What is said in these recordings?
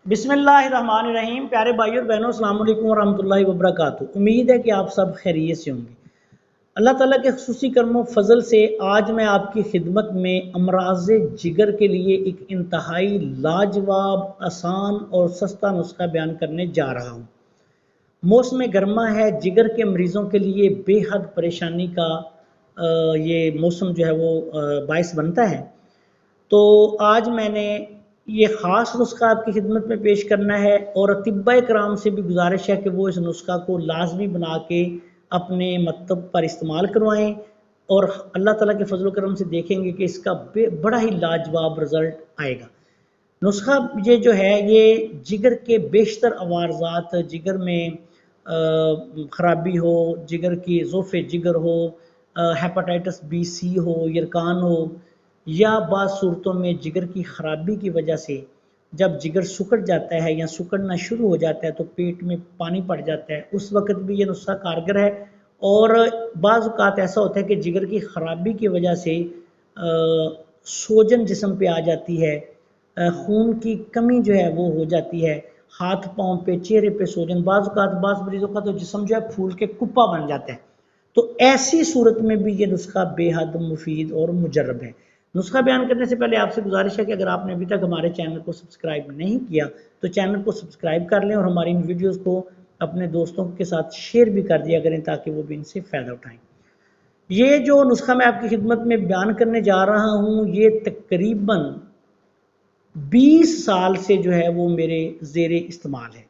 बिस्मिल्लाहिर्रहमानिर्रहीम। प्यारे भाइयों और बहनों, अस्सलाम वालेकुम वरहमतुल्लाहि वबरकातुहू। उम्मीद है कि आप सब खैरियत से होंगे। अल्लाह ताला के खुसूसी करम फजल से आज मैं आपकी खिदमत में अमराज़ जिगर के लिए एक इंतहाई लाजवाब, आसान और सस्ता नुस्खा बयान करने जा रहा हूँ। मौसम गर्मा है, जिगर के मरीज़ों के लिए बेहद परेशानी का ये मौसम जो है वो बायस बनता है। तो आज मैंने ये ख़ास नुस्खा आपकी खिदमत में पेश करना है और अतिब्बा कराम से भी गुजारिश है कि वो इस नुस्खा को लाजमी बना के अपने मतलब पर इस्तेमाल करवाएं और अल्लाह ताला के फजल करम से देखेंगे कि इसका बड़ा ही लाजवाब रिज़ल्ट आएगा। नुस्खा ये जो है ये जिगर के बेशतर अवारजात, जिगर में ख़राबी हो, जिगर की ज़ोफ़े जिगर हो, हेपाटाइटिस बी सी हो, यरकान हो, या बाज़ सूरतों में जिगर की ख़राबी की वजह से जब जिगर सिकुड़ जाता है या सिकुड़ना शुरू हो जाता है तो पेट में पानी पड़ जाता है, उस वक़्त भी ये नुस्खा कारगर है। और बाज़ औक़ात ऐसा होता है कि जिगर की ख़राबी की वजह से सोजन जिस्म पे आ जाती है, खून की कमी जो है वो हो जाती है, हाथ पाँव पे, चेहरे पे सोजन, बाज़ औक़ात बाज़ मरीज़ों का तो जिस्म जो है फूल के कुप्पा बन जाता है। तो ऐसी सूरत में भी ये नुस्खा बेहद मुफीद और मुजर्रब है। नुस्खा बयान करने से पहले आपसे गुजारिश है कि अगर आपने अभी तक हमारे चैनल को सब्सक्राइब नहीं किया तो चैनल को सब्सक्राइब कर लें और हमारी इन वीडियोज़ को अपने दोस्तों के साथ शेयर भी कर दिया करें ताकि वो भी इनसे फ़ायदा उठाएँ। ये जो नुस्खा मैं आपकी खिदमत में बयान करने जा रहा हूँ ये तकरीबन 20 साल से जो है वो मेरे ज़ेरे इस्तेमाल है।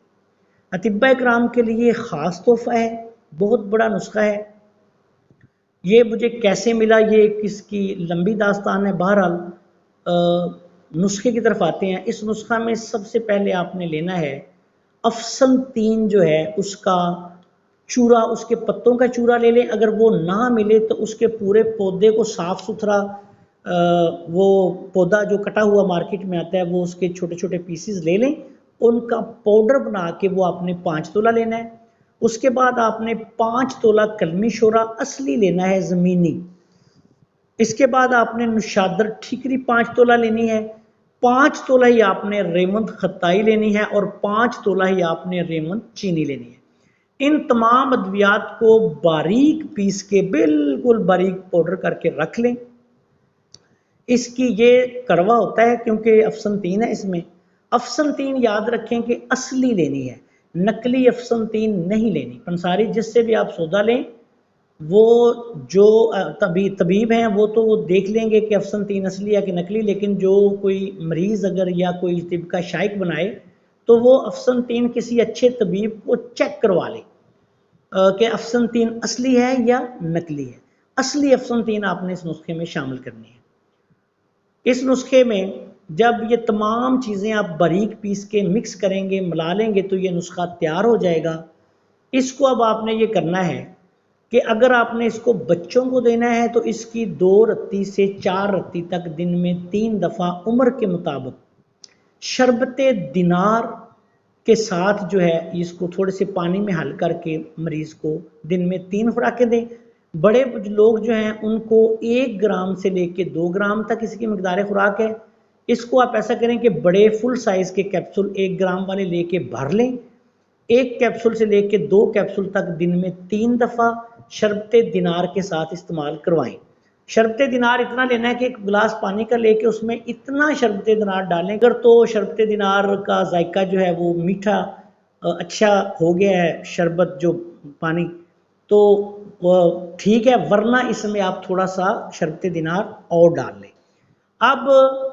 अतिब्बा इकराम के लिए ख़ास तोहफ़ा है, बहुत बड़ा नुस्खा है। ये मुझे कैसे मिला ये किसकी लंबी दास्तान है। बहरहाल नुस्खे की तरफ आते हैं। इस नुस्खा में सबसे पहले आपने लेना है अफसन 3 जो है उसका चूरा, उसके पत्तों का चूरा ले लें। अगर वो ना मिले तो उसके पूरे पौधे को साफ़ सुथरा वो पौधा जो कटा हुआ मार्केट में आता है वो उसके छोटे छोटे पीसीज ले लें, उनका पाउडर बना के वो आपने 5 तोला लेना है। उसके बाद आपने 5 तोला कलमी शोरा असली लेना है, ज़मीनी। इसके बाद आपने नुशादर ठीकरी 5 तोला लेनी है। 5 तोला ही आपने रेमंड खताई लेनी है और 5 तोला ही आपने रेमंड चीनी लेनी है। इन तमाम अद्वियात को बारीक पीस के बिल्कुल बारीक पाउडर करके रख लें। इसकी ये कड़वा होता है क्योंकि अफसन 3 है इसमें। अफसन 3 याद रखें कि असली लेनी है, नकली अफसन 3 नहीं लेनी। पंसारी जिससे भी आप सौदा लें वो जो तबीब हैं वो तो वो देख लेंगे कि अफसन 3 असली है कि नकली, लेकिन जो कोई मरीज़ अगर या कोई तिब का शाइक बनाए तो वो अफसन 3 किसी अच्छे तबीब को चेक करवा ले कि अफसन 3 असली है या नकली है। असली अफसन 3 आपने इस नुस्खे में शामिल करनी है। इस नुस्खे में जब ये तमाम चीज़ें आप बारीक पीस के मिक्स करेंगे, मिला लेंगे तो ये नुस्खा तैयार हो जाएगा। इसको अब आपने ये करना है कि अगर आपने इसको बच्चों को देना है तो इसकी 2 रत्ती से 4 रत्ती तक दिन में 3 दफ़ा उम्र के मुताबिक शरबते दिनार के साथ जो है इसको थोड़े से पानी में हल करके मरीज़ को दिन में 3 खुराकें दें। बड़े लोग जो हैं उनको 1 ग्राम से लेके 2 ग्राम तक इसकी मकदार खुराक है। इसको आप ऐसा करें कि बड़े फुल साइज़ के कैप्सूल 1 ग्राम वाले लेके भर लें। 1 कैप्सूल से लेके 2 कैप्सूल तक दिन में 3 दफ़ा शरबते दिनार के साथ इस्तेमाल करवाएं। शरबते दिनार इतना लेना है कि 1 गिलास पानी का लेके उसमें इतना शरबते दिनार डालें। अगर तो शरबते दिनार का जायका जो है वो मीठा अच्छा हो गया है, शरबत जो पानी, तो ठीक है, वरना इसमें आप थोड़ा सा शरबते दिनार और डाल लें। अब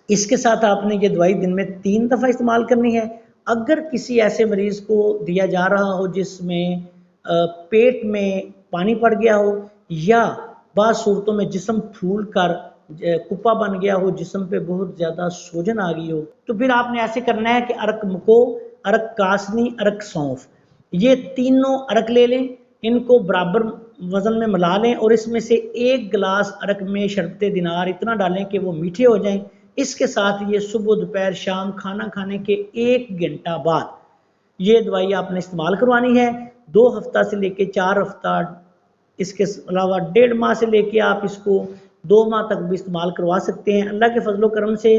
इसके साथ आपने ये दवाई दिन में 3 दफ़ा इस्तेमाल करनी है। अगर किसी ऐसे मरीज़ को दिया जा रहा हो जिसमें पेट में पानी पड़ गया हो या बाज़ सूरतों में जिस्म फूल कर कुप्पा बन गया हो, जिस्म पे बहुत ज़्यादा सूजन आ गई हो, तो फिर आपने ऐसे करना है कि अरक मको, अरक कासनी, अरक सौंफ, ये तीनों अरक ले लें। इनको बराबर वज़न में मिला लें और इसमें से 1 गिलास अरक में शरबते दिनार इतना डालें कि वो मीठे हो जाएं। इसके साथ ये सुबह दोपहर शाम खाना खाने के 1 घंटा बाद ये दवाई आपने इस्तेमाल करवानी है। 2 हफ्ता से लेके 4 हफ्ता, इसके अलावा 1.5 माह से लेके आप इसको 2 माह तक भी इस्तेमाल करवा सकते हैं। अल्लाह के फजलो करम से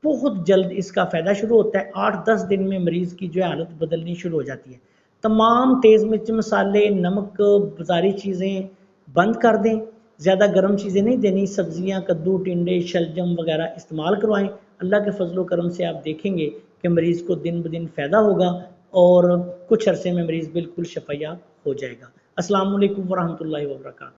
बहुत जल्द इसका फ़ायदा शुरू होता है। 8-10 दिन में मरीज़ की जो है हालत बदलनी शुरू हो जाती है। तमाम तेज़ मिर्च मसाले, नमक, बाज़ारी चीज़ें बंद कर दें, ज़्यादा गर्म चीज़ें नहीं देनी, सब्जियां, कद्दू, टिंडे, शलजम वगैरह इस्तेमाल करवाएं। अल्लाह के फजल करम से आप देखेंगे कि मरीज़ को दिन ब दिन फ़ायदा होगा और कुछ अरसे में मरीज़ बिल्कुल शफ़ायाब हो जाएगा। अस्सलाम वालेकुम वरहमतुल्लाहि वबरकातुहू।